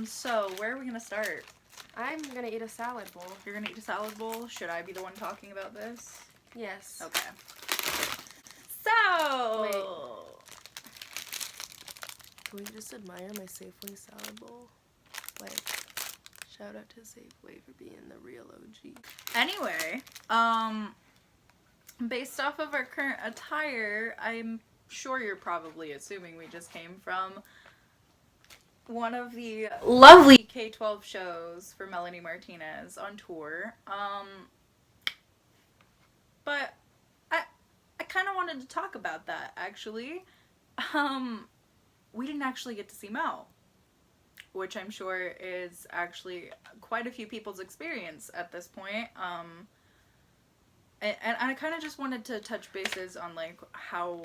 So where are we gonna start? I'm gonna eat a salad bowl. You're gonna eat a salad bowl? Should I be the one talking about this? Yes. Okay. So... Wait. Can we just admire my Safeway salad bowl? Like, shout out to Safeway for being the real OG. Anyway, based off of our current attire, I'm sure you're probably assuming we just came from one of the lovely K-12 shows for Melanie Martinez on tour. But I kind of wanted to talk about that, actually. We didn't actually get to see Mel, which I'm sure is actually quite a few people's experience at this point. And I kind of just wanted to touch bases on, like, how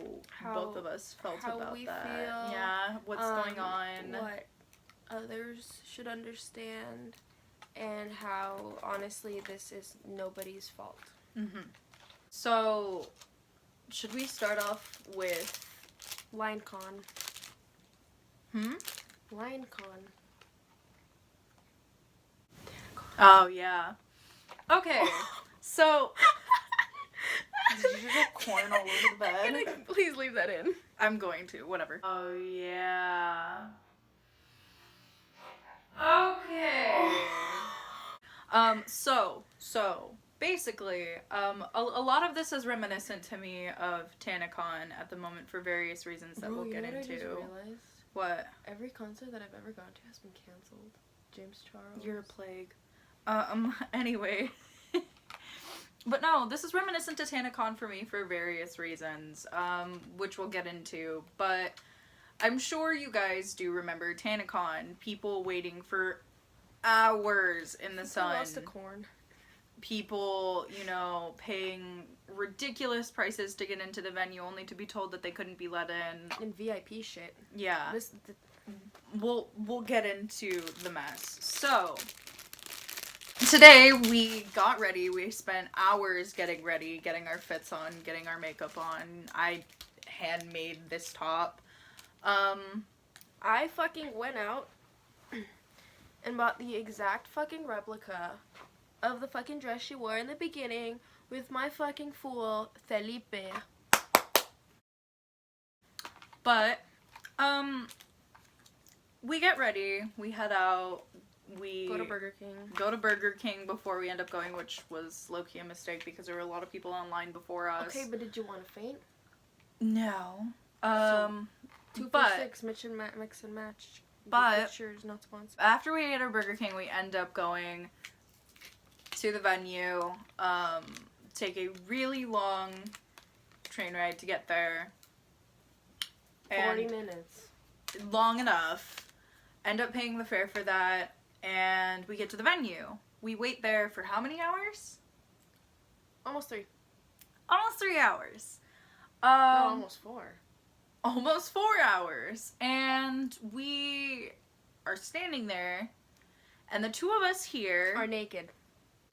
both of us felt about we that. feel, yeah, what's going on. What others should understand, and how, honestly, this is nobody's fault. Mm-hmm. So, should we start off with... LineCon. LineCon. Oh, yeah. Okay, so... Did you just corn all over the bed? Please leave that in. I'm going to, whatever. Oh, yeah. Okay. So, basically, a lot of this is reminiscent to me of TanaCon at the moment for various reasons that we'll get into. I just realized? What? Every concert that I've ever gone to has been canceled. James Charles. You're a plague. Anyway. But no, this is reminiscent to TanaCon for me for various reasons, which we'll get into. But I'm sure you guys do remember TanaCon, people waiting for hours in the sun. Lost to corn. People, paying ridiculous prices to get into the venue only to be told that they couldn't be let in. And VIP shit. Yeah. We'll get into the mess. So... Today, we got ready. We spent hours getting ready, getting our fits on, getting our makeup on. I handmade this top. I fucking went out and bought the exact fucking replica of the fucking dress she wore in the beginning with my fucking fool, Felipe. But, we get ready. We head out. We go to Burger King before we end up going, which was low-key a mistake because there were a lot of people online before us. Okay, but did you want to faint? No. So, 2 for $6, mix and match. But Cheers, not sponsored. After we ate our Burger King, we end up going to the venue, take a really long train ride to get there. 40 minutes. Long enough. End up paying the fare for that. And we get to the venue. We wait there for how many hours? Almost 3. Almost 3 hours. No, almost 4. Almost 4 hours. And we are standing there. And the two of us here... are naked.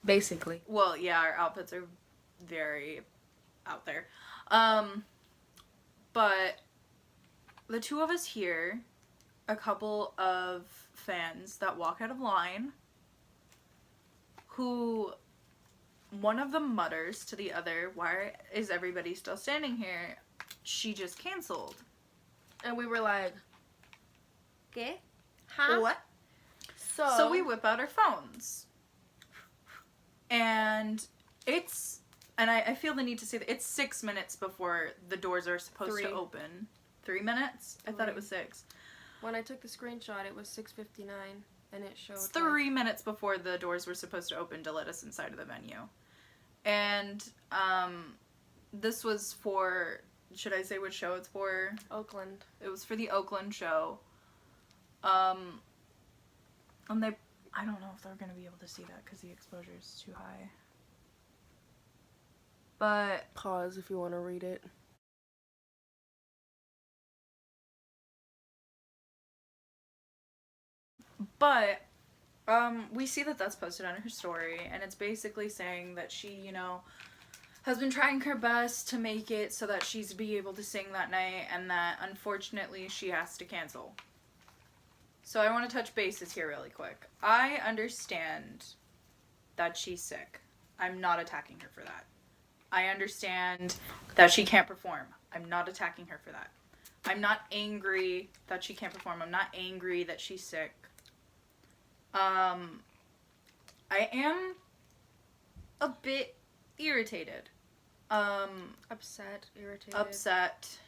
Basically. Well, yeah, our outfits are very out there. But the two of us here... a couple of fans that walk out of line who one of them mutters to the other, "Why is everybody still standing here? She just canceled." And we were like, "Okay? Huh? What?" So we whip out our phones. And I feel the need to say that it's 6 minutes before the doors are supposed to open. 3 minutes? I thought it was 6. When I took the screenshot, it was 6:59, and it showed... It's 3 minutes before the doors were supposed to open to let us inside of the venue. And, this was for... should I say which show it's for? Oakland. It was for the Oakland show. And I don't know if they're gonna be able to see that because the exposure is too high. But... pause if you want to read it. But, we see that that's posted on her story, and it's basically saying that she, has been trying her best to make it so that she's be able to sing that night, and that, unfortunately, she has to cancel. So I want to touch bases here really quick. I understand that she's sick. I'm not attacking her for that. I understand that she can't perform. I'm not attacking her for that. I'm not angry that she can't perform. I'm not angry that she's sick. I am a bit irritated. Upset, irritated. Upset.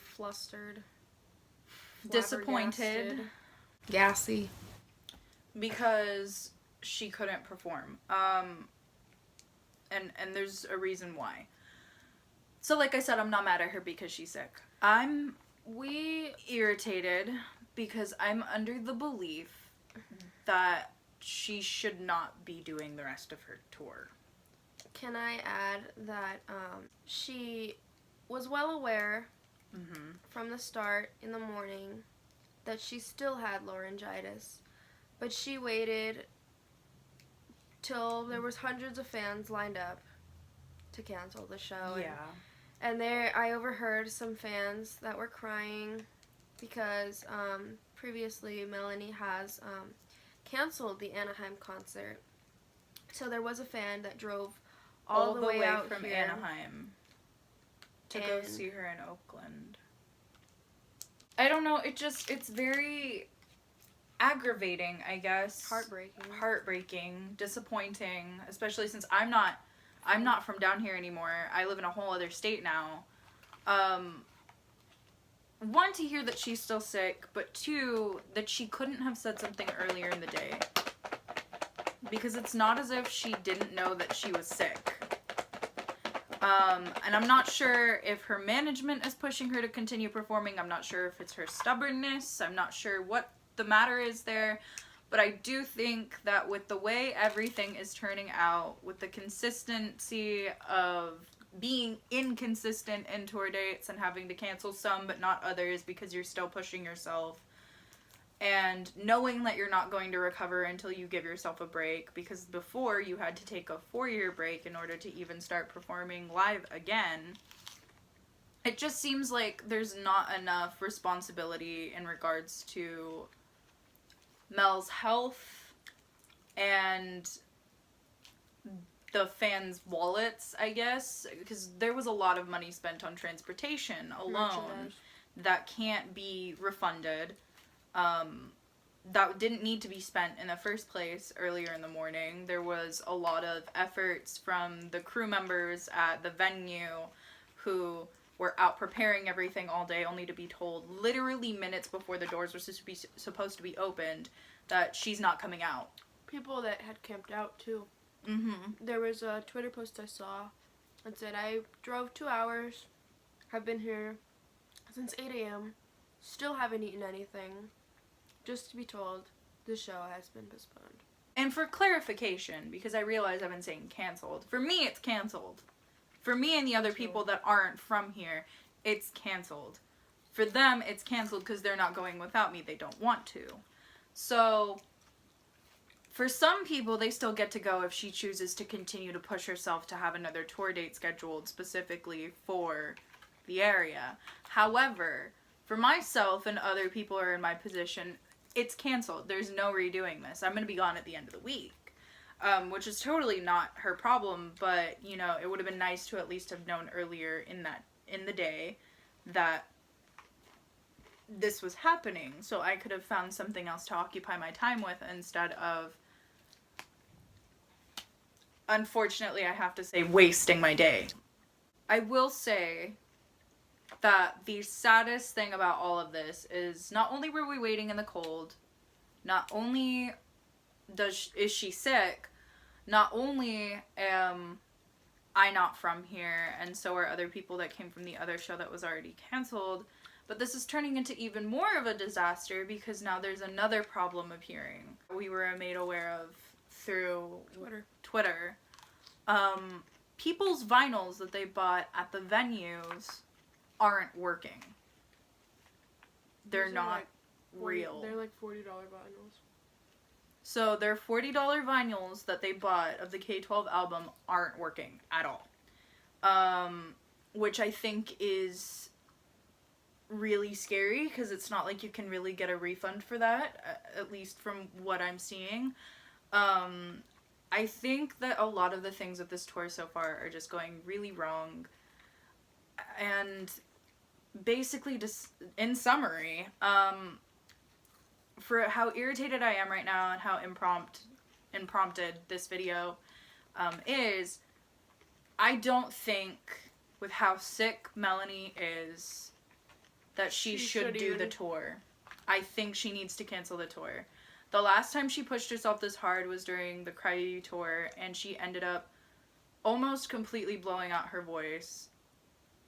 Flustered. Disappointed. Gassy. Because she couldn't perform. And there's a reason why. So like I said, I'm not mad at her because she's sick. I'm irritated because I'm under the belief that she should not be doing the rest of her tour. Can I add that she was well aware from the start in the morning that she still had laryngitis, but she waited till there was hundreds of fans lined up to cancel the show. Yeah. And there I overheard some fans that were crying because previously Melanie has canceled the Anaheim concert. So there was a fan that drove all the way out from here. Anaheim to go see her in Oakland. I don't know, it's very aggravating, I guess. Heartbreaking, disappointing, especially since I'm not from down here anymore. I live in a whole other state now. One, to hear that she's still sick, but two, that she couldn't have said something earlier in the day. Because it's not as if she didn't know that she was sick. And I'm not sure if her management is pushing her to continue performing. I'm not sure if it's her stubbornness. I'm not sure what the matter is there. But I do think that with the way everything is turning out, with the consistency of being inconsistent in tour dates and having to cancel some but not others because you're still pushing yourself, and knowing that you're not going to recover until you give yourself a break, because before you had to take a 4-year break in order to even start performing live again, it just seems like there's not enough responsibility in regards to Mel's health and the fans' wallets, I guess, because there was a lot of money spent on transportation alone that can't be refunded. That didn't need to be spent in the first place earlier in the morning. There was a lot of efforts from the crew members at the venue who were out preparing everything all day, only to be told literally minutes before the doors were supposed to be opened that she's not coming out. People that had camped out too. Mm-hmm. There was a Twitter post I saw that said, I drove 2 hours, have been here since 8 a.m., still haven't eaten anything, just to be told the show has been postponed. And for clarification, because I realize I've been saying canceled, for me it's canceled. For me and the other people that aren't from here, it's canceled. For them, it's canceled because they're not going without me. They don't want to. So, for some people, they still get to go if she chooses to continue to push herself to have another tour date scheduled specifically for the area. However, for myself and other people who are in my position, it's canceled. There's no redoing this. I'm going to be gone at the end of the week. Which is totally not her problem, but, you know, it would have been nice to at least have known earlier in the day that this was happening, so I could have found something else to occupy my time with instead of, unfortunately, I have to say, wasting my day. I will say that the saddest thing about all of this is not only were we waiting in the cold, not only is she sick, not only am I not from here, and so are other people that came from the other show that was already canceled, but this is turning into even more of a disaster because now there's another problem appearing. We were made aware of through Twitter. People's vinyls that they bought at the venues aren't working. They're not real. They're like $40 vinyls. So their $40 vinyls that they bought of the K-12 album aren't working at all. Which I think is really scary because it's not like you can really get a refund for that, at least from what I'm seeing. I think that a lot of the things with this tour so far are just going really wrong. And basically, just in summary, for how irritated I am right now and how imprompted this video is, I don't think with how sick Melanie is that she should do the tour. I think she needs to cancel the tour. The last time she pushed herself this hard was during the Cry You tour, and she ended up almost completely blowing out her voice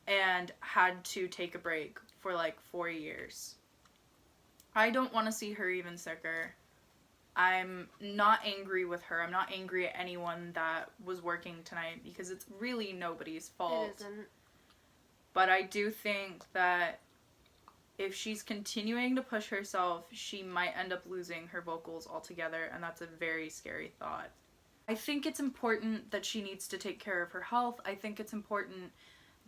and had to take a break for like 4 years. I don't want to see her even sicker. I'm not angry with her. I'm not angry at anyone that was working tonight because it's really nobody's fault. It isn't. But I do think that if she's continuing to push herself, she might end up losing her vocals altogether, and that's a very scary thought. I think it's important that she needs to take care of her health. I think it's important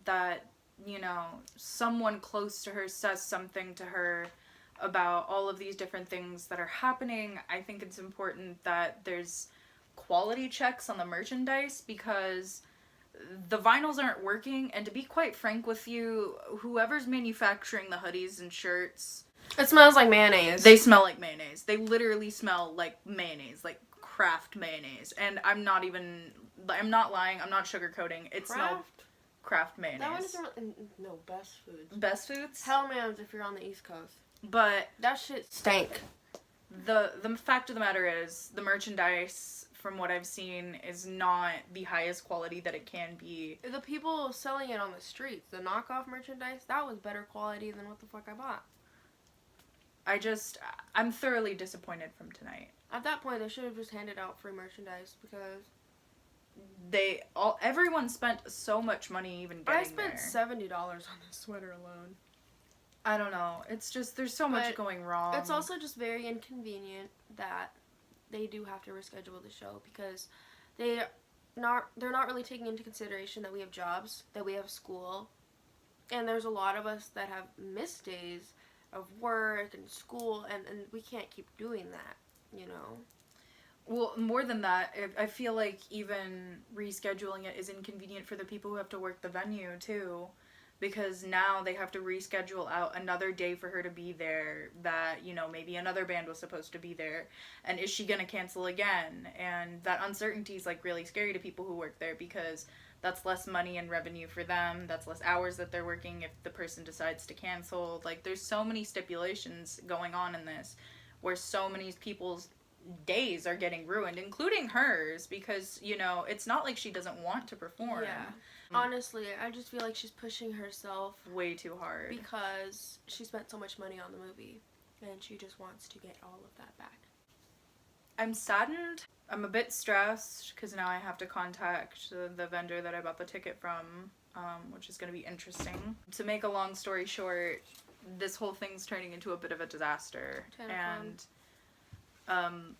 that, you know, someone close to her says something to her about all of these different things that are happening. I think it's important that there's quality checks on the merchandise because the vinyls aren't working, and to be quite frank with you, whoever's manufacturing the hoodies and shirts... It smells like mayonnaise. They smell like mayonnaise. They literally smell like mayonnaise, like Kraft mayonnaise. And I'm not lying, I'm not sugarcoating. It smelled Kraft mayonnaise. That one isn't really... No, Best Foods. Best Foods? Hellman's if you're on the East Coast. But... that shit stank. The fact of the matter is, the merchandise, from what I've seen, is not the highest quality that it can be. The people selling it on the streets, the knockoff merchandise, that was better quality than what the fuck I bought. I'm thoroughly disappointed from tonight. At that point, they should have just handed out free merchandise because... everyone spent so much money even getting there. I spent $70 on this sweater alone. I don't know. It's just, there's so much going wrong. It's also just very inconvenient that they do have to reschedule the show because they're not really taking into consideration that we have jobs, that we have school, and there's a lot of us that have missed days of work and school, and we can't keep doing that, you know? Well, more than that, I feel like even rescheduling it is inconvenient for the people who have to work the venue, too. Because now they have to reschedule out another day for her to be there that, you know, maybe another band was supposed to be there. And is she going to cancel again? And that uncertainty is, like, really scary to people who work there because that's less money and revenue for them. That's less hours that they're working if the person decides to cancel. Like, there's so many stipulations going on in this where so many people's days are getting ruined, including hers, because, you know, it's not like she doesn't want to perform. Yeah. Honestly, I just feel like she's pushing herself way too hard because she spent so much money on the movie and she just wants to get all of that back. I'm saddened. I'm a bit stressed because now I have to contact the vendor that I bought the ticket from, which is going to be interesting. To make a long story short, this whole thing's turning into a bit of a disaster. And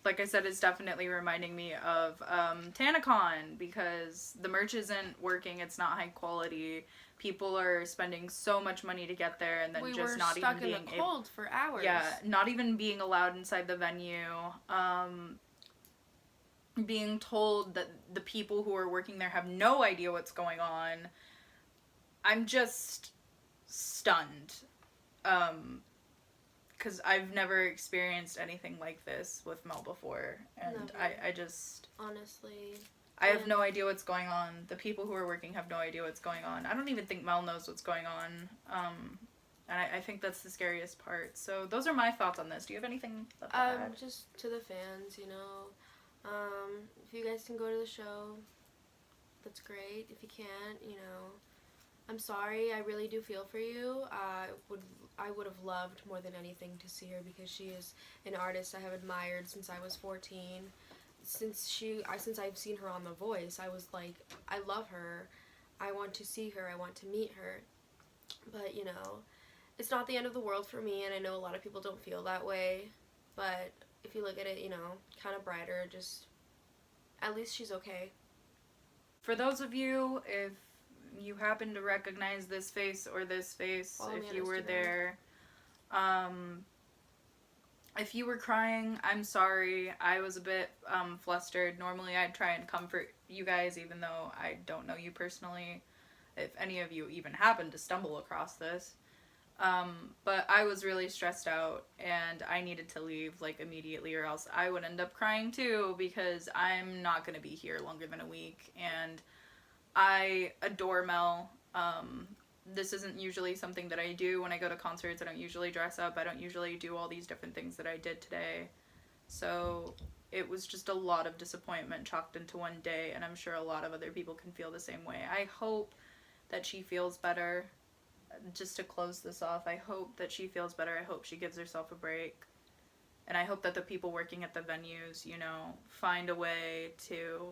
like I said, it's definitely reminding me of TanaCon because the merch isn't working. It's not high quality. People are spending so much money to get there, and then just not even being stuck in the cold for hours. Yeah, not even being allowed inside the venue. Being told that the people who are working there have no idea what's going on. I'm just stunned. Because I've never experienced anything like this with Mel before. And I just... honestly... I have no idea what's going on. The people who are working have no idea what's going on. I don't even think Mel knows what's going on. And I think that's the scariest part. So those are my thoughts on this. Do you have anything left to add? Just to the fans, you know. If you guys can go to the show, that's great. If you can't, you know... I'm sorry, I really do feel for you. I would have loved more than anything to see her because she is an artist I have admired since I was 14. Since I've seen her on The Voice, I was like, I love her. I want to see her. I want to meet her. But, you know, it's not the end of the world for me, and I know a lot of people don't feel that way. But if you look at it, you know, kind of brighter, just at least she's okay. For those of you, if you happen to recognize this face or this face, Follow me if on you were Instagram. there. If you were crying, I'm sorry. I was a bit flustered. Normally I'd try and comfort you guys even though I don't know you personally. If any of you even happen to stumble across this. But I was really stressed out and I needed to leave like immediately or else I would end up crying too because I'm not going to be here longer than a week and I adore Mel. This isn't usually something that I do when I go to concerts. I don't usually dress up. I don't usually do all these different things that I did today. So it was just a lot of disappointment chalked into one day and I'm sure a lot of other people can feel the same way. I hope that she feels better. Just to close this off, I hope that she feels better. I hope she gives herself a break. And I hope that the people working at the venues, you know, find a way to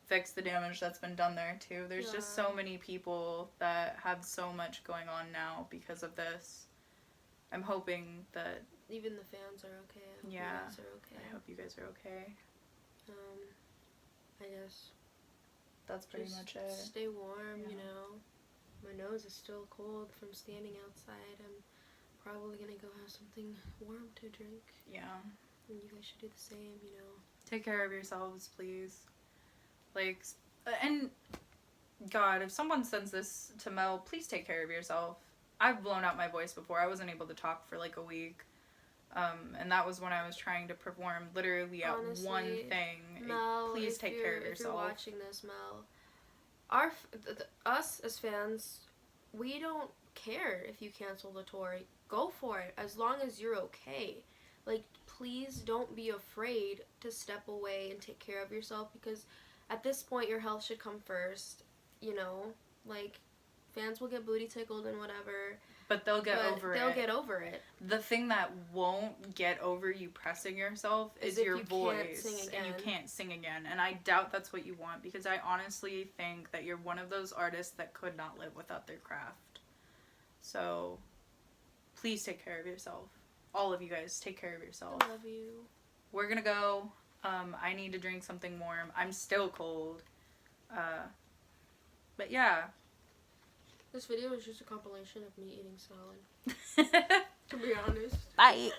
fix the damage that's been done there too. There's just so many people that have so much going on now because of this. I'm hoping that even the fans are okay. I hope you guys are okay. I hope you guys are okay. I guess that's pretty much it. Stay warm, you know. My nose is still cold from standing outside. I'm probably gonna go have something warm to drink. Yeah. And you guys should do the same, you know. Take care of yourselves, please. Like, and God, if someone sends this to Mel, please take care of yourself. I've blown out my voice before. I wasn't able to talk for like a week. And that was when I was trying to perform literally at one thing. Mel, please take care of yourself. If you're watching this, Mel, us as fans, we don't care if you cancel the tour. Go for it, as long as you're okay. Like, please don't be afraid to step away and take care of yourself because at this point your health should come first, you know? Like, fans will get booty tickled and whatever. But they'll get over it. They'll get over it. The thing that won't get over you pressing yourself is your voice. And you can't sing again. And I doubt that's what you want because I honestly think that you're one of those artists that could not live without their craft. So, please take care of yourself. All of you guys, take care of yourself. I love you. We're gonna go. I need to drink something warm. I'm still cold. But yeah. This video is just a compilation of me eating salad. To be honest. Bye.